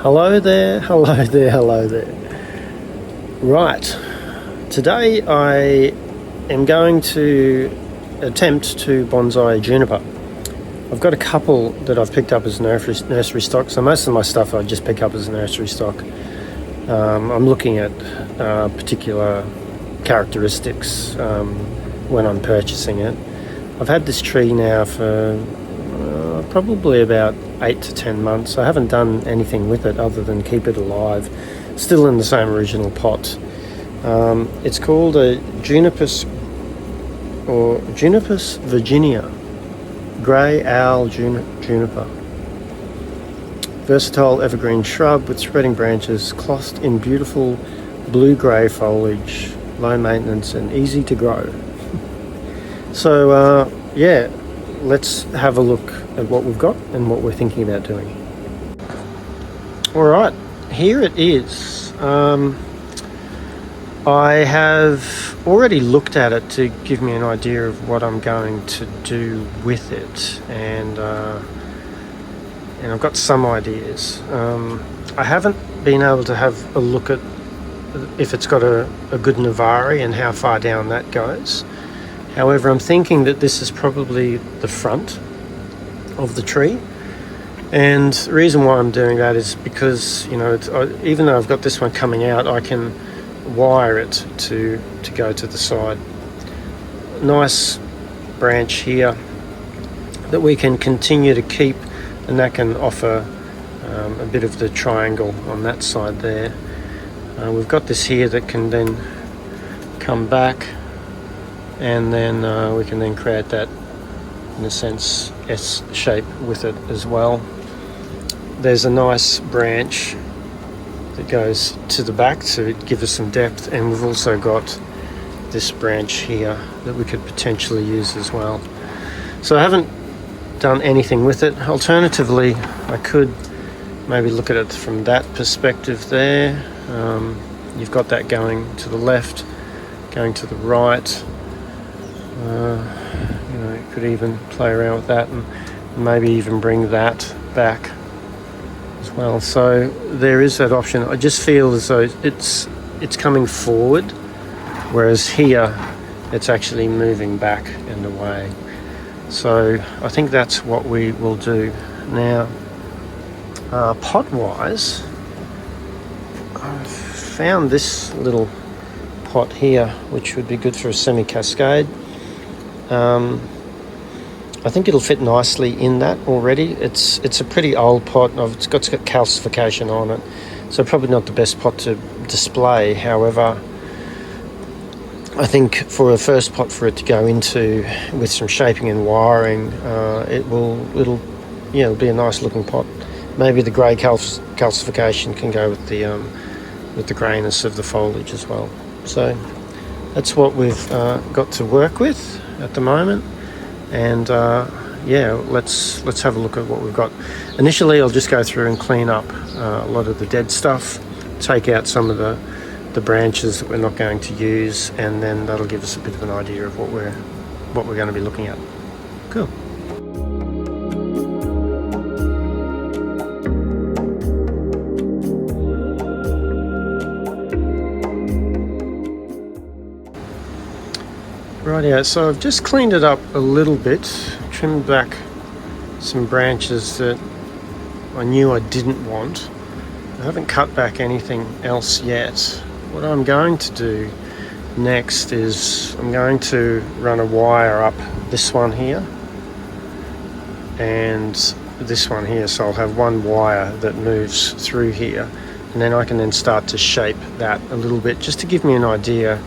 Hello there, hello there, hello there. Right, today I am going to attempt to bonsai a juniper. I've got a couple that I've picked up as nursery stock, so most of my stuff I just pick up as nursery stock. I'm looking at particular characteristics when I'm purchasing it. I've had this tree now for probably about 8 to 10 months. I haven't done anything with it other than keep it alive, still in the same original pot. It's called a Junipers Virginia, grey owl juniper. Versatile evergreen shrub with spreading branches, clothed in beautiful blue-grey foliage, low maintenance and easy to grow. So yeah, let's have a look at what we've got and what we're thinking about doing. Alright, here it is. I have already looked at it to give me an idea of what I'm going to do with it, and I've got some ideas. I haven't been able to have a look at if it's got a good Navari and how far down that goes. However, I'm thinking that this is probably the front of the tree, and the reason why I'm doing that is because, you know, even though I've got this one coming out, I can wire it to go to the side. Nice branch here that we can continue to keep, and that can offer a bit of the triangle on that side there. We've got this here that can then come back, and then we can then create that, in a sense, S shape with it as well. There's a nice branch that goes to the back to give us some depth, and we've also got this branch here that we could potentially use as well. So I haven't done anything with it. Alternatively, I could maybe look at it from that perspective there. You've got that going to the left, going to the right. You know, you could even play around with that and maybe even bring that back as well. So there is that option. I just feel as though it's coming forward, whereas here it's actually moving back and away. So I think that's what we will do. Now, pot-wise, I've found this little pot here, which would be good for a semi-cascade. I think it'll fit nicely in that already. It's a pretty old pot. It's got calcification on it, so probably not the best pot to display. However, I think for a first pot for it to go into with some shaping and wiring, it'll be a nice looking pot. Maybe the grey calcification can go with the greyness of the foliage as well. So that's what we've got to work with at the moment, and yeah, let's have a look at what we've got. Initially, I'll just go through and clean up a lot of the dead stuff, take out some of the branches that we're not going to use, and then that'll give us a bit of an idea of what we're going to be looking at. Cool. Rightio, so I've just cleaned it up a little bit, trimmed back some branches that I knew I didn't want. I haven't cut back anything else yet. What I'm going to do next is I'm going to run a wire up this one here and this one here, so I'll have one wire that moves through here, and then I can then start to shape that a little bit just to give me an idea,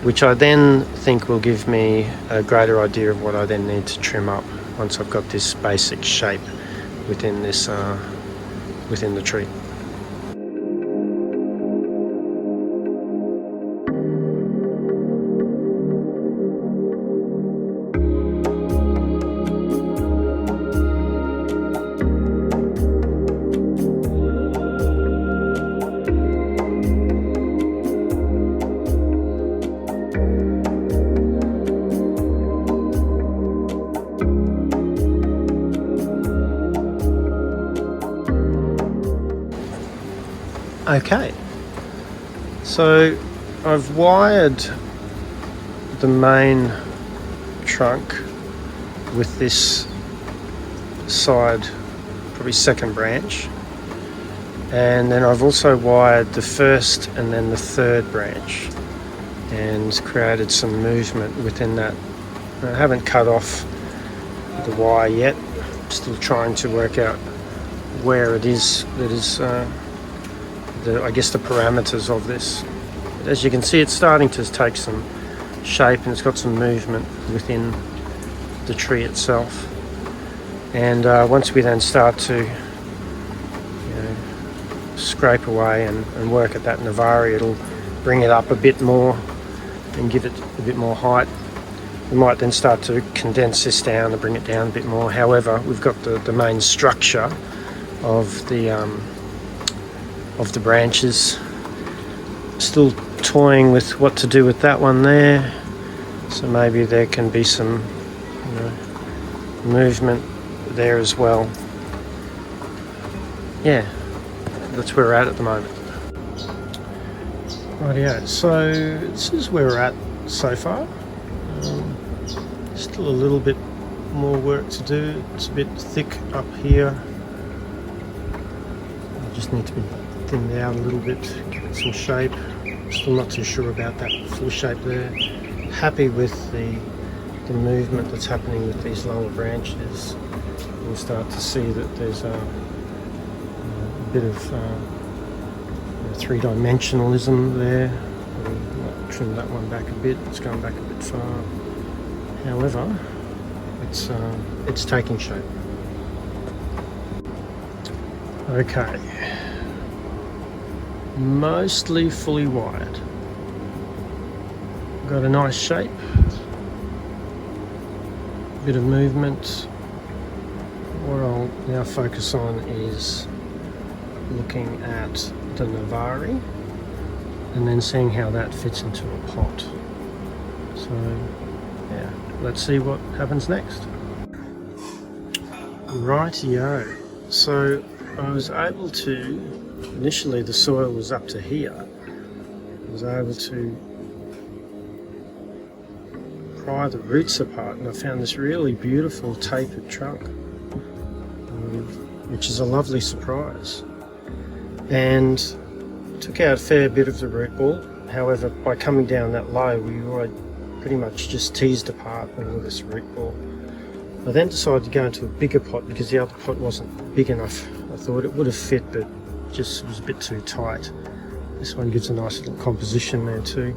which I then think will give me a greater idea of what I then need to trim up once I've got this basic shape within this within the tree. Okay, so I've wired the main trunk with this side, probably second branch, and then I've also wired the first and then the third branch and created some movement within that. I haven't cut off the wire yet, I'm still trying to work out where it is that is I guess the parameters of this. But as you can see, it's starting to take some shape and it's got some movement within the tree itself. And once we then start to scrape away and work at that Navari, it'll bring it up a bit more and give it a bit more height. We might then start to condense this down and bring it down a bit more. However, we've got the main structure of the branches. Still toying with what to do with that one there. So maybe there can be some movement there as well. Yeah, that's where we're at the moment. Rightio, so this is where we're at so far. Still a little bit more work to do. It's a bit thick up here. I just need to be thinned out a little bit, give it some shape. Still not too sure about that full shape there. Happy with the movement that's happening with these lower branches. We'll start to see that there's a bit of three-dimensionalism there. I'll trim that one back a bit. It's going back a bit far. However, it's taking shape. Okay, mostly fully wired. Got a nice shape, bit of movement. What I'll now focus on is looking at the Navari and then seeing how that fits into a pot. So yeah, let's see what happens next. Rightio, so I was able to, initially the soil was up to here, I was able to pry the roots apart and I found this really beautiful tapered trunk, which is a lovely surprise. And took out a fair bit of the root ball. However, by coming down that low, we pretty much just teased apart all of this root ball. I then decided to go into a bigger pot because the other pot wasn't big enough. I thought it would have fit, but just was a bit too tight. This one gives a nice little composition there too.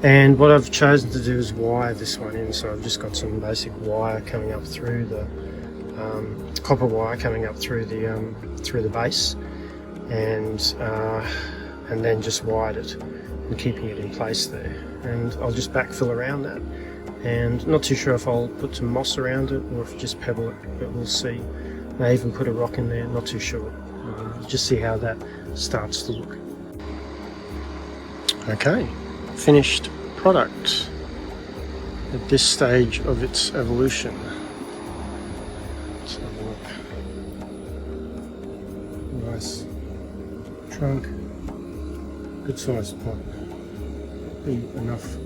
And what I've chosen to do is wire this one in. So I've just got some basic wire coming up through the copper wire coming up through the base, and then just wired it and keeping it in place there. And I'll just backfill around that. And not too sure if I'll put some moss around it or if just pebble it, but we'll see. May even put a rock in there, not too sure. Just see how that starts to look. Okay, finished product at this stage of its evolution. Let's have a look. Nice trunk, good sized pot. Be enough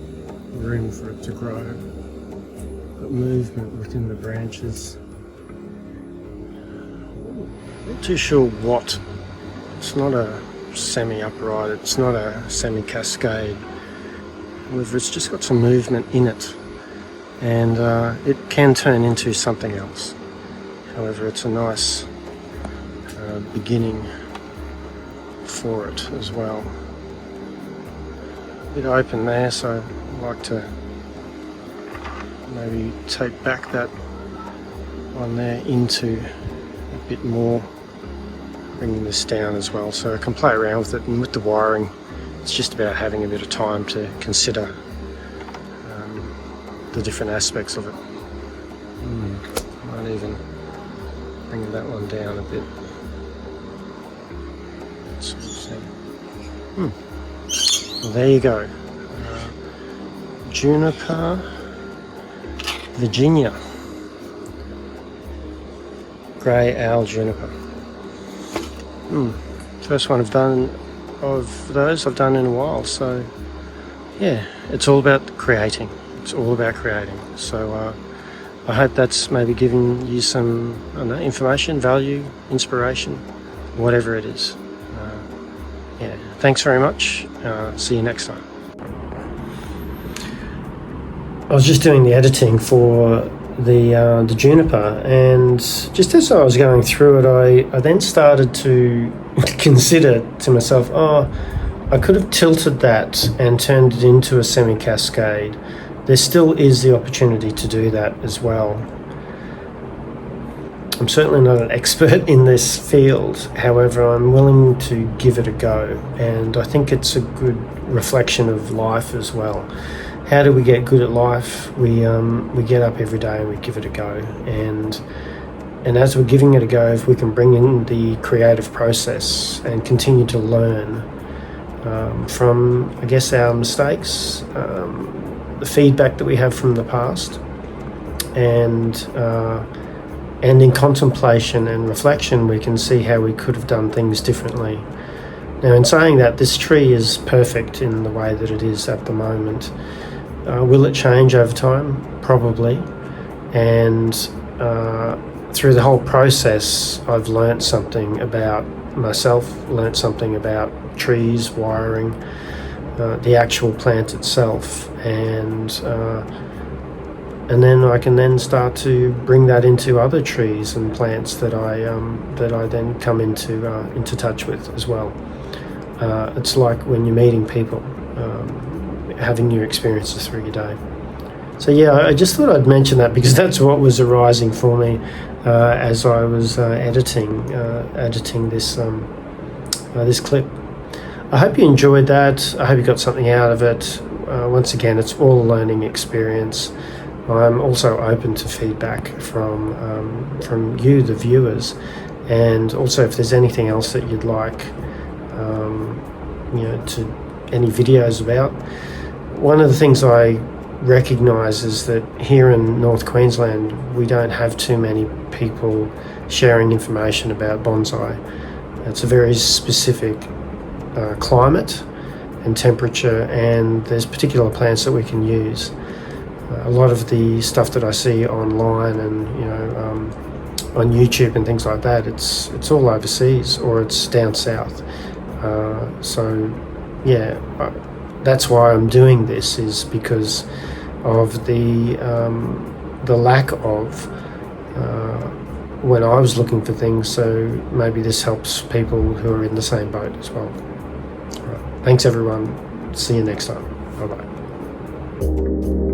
room for it to grow. Got movement within the branches. Not too sure what. It's not a semi-upright, it's not a semi-cascade. However, it's just got some movement in it, and it can turn into something else. However, it's a nice beginning for it as well. A bit open there, so I'd like to maybe take back that one there into a bit more, bringing this down as well, so I can play around with it. And with the wiring, it's just about having a bit of time to consider the different aspects of it. Might even bring that one down a bit. Well, there you go. Juniper Virginia. Grey owl juniper. First one I've done of those I've done in a while. So yeah, it's all about creating. It's all about creating. So I hope that's maybe giving you some, I don't know, information, value, inspiration, whatever it is. Yeah, thanks very much. See you next time. I was just doing the editing for the Juniper, and just as I was going through it, I then started to consider to myself, I could have tilted that and turned it into a semi-cascade. There still is the opportunity to do that as well. I'm certainly not an expert in this field, however, I'm willing to give it a go, and I think it's a good reflection of life as well. How do we get good at life? We get up every day and we give it a go, and as we're giving it a go, if we can bring in the creative process and continue to learn from, I guess, our mistakes, the feedback that we have from the past, and in contemplation and reflection, we can see how we could have done things differently. Now, in saying that, this tree is perfect in the way that it is at the moment. Will it change over time? Probably. And through the whole process, I've learnt something about myself, learnt something about trees, wiring, the actual plant itself, and then I can then start to bring that into other trees and plants that I then come into touch with as well. It's like when you're meeting people, having new experiences through your day. So yeah, I just thought I'd mention that because that's what was arising for me as I was editing this this clip. I hope you enjoyed that. I hope you got something out of it. Once again, it's all a learning experience. I'm also open to feedback from you, the viewers, and also if there's anything else that you'd like, to any videos about. One of the things I recognise is that here in North Queensland, we don't have too many people sharing information about bonsai. It's a very specific climate and temperature, and there's particular plants that we can use. A lot of the stuff that I see online and on YouTube and things like that, it's all overseas or it's down south. So yeah, that's why I'm doing this, is because of the lack of when I was looking for things. So maybe this helps people who are in the same boat as well. All right. Thanks everyone. See you next time. Bye bye.